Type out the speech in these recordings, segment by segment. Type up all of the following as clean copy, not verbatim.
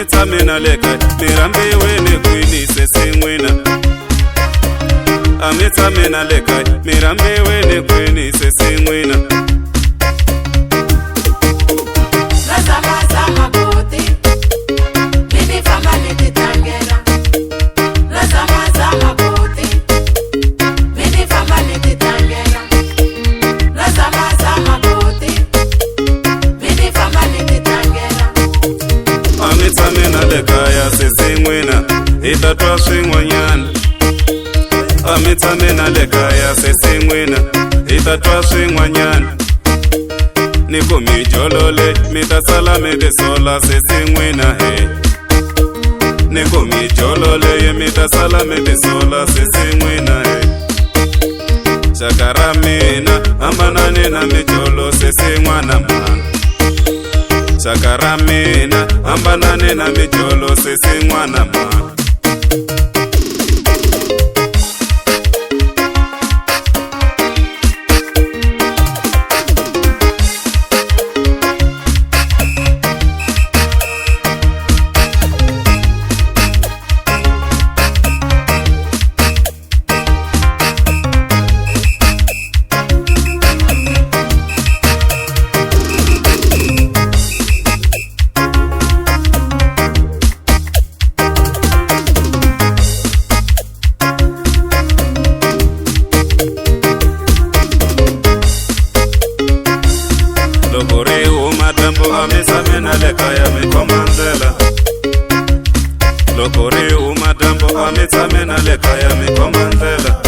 Amitsamena leka mirambiwe ne kwini sesimwina. Amitsamena leka mirambiwe ne kwini sesimwina. Amitsamena leka ya sesimwina itatwa swin'wanyana. Amitsamena leka ya sesimwina itatwa swin'wanyana. Niko mijolole mitasala mitisola sesimwina he. Niko mijolole mitasala mitisola sesimwina he. Shakaramina ambanane na mijolo sesimwana mwana. Shakaramina ambanane na mijolo sesimwana mwana. Lokore umadambo amitsamena leka ya mikomandela. Lokore umadambo amitsamena leka ya mikomandela.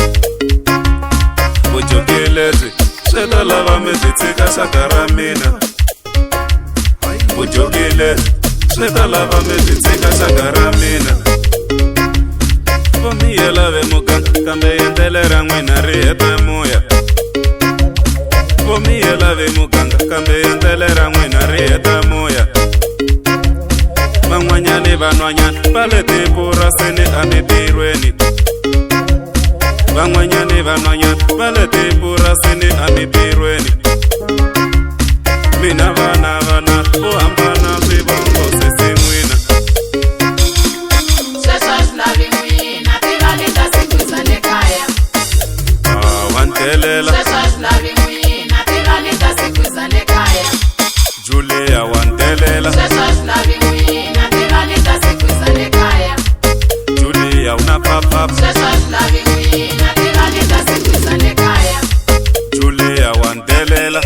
Ujogelezi sheda lava mititsika shakaramina. Ujogelezi sheda lava mititsika shakaramina. Vomiye lave muganga kambe yendelera mwina riheta moya. Vomiye lave muganga kambe yendelera mwina riheta moya. Van'wanyani van'wanyani vale tipurasini amitirweni. Van'wanyani van'wanyani vale tipurasini amitirweni. Mina vana vo hambana swivongo sesimwina. Wantelela Julia wantelela Julia unapapa Julia wantelela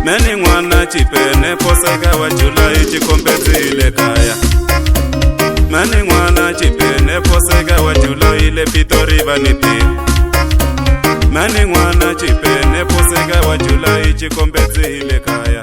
Meni mwana chipene poseka wa Julai chikombezile kaya. Meni mwana chipene poseka wa Julai le pitori vaniti. Meni mwana chipene poseka wa Julai chikombezile kaya.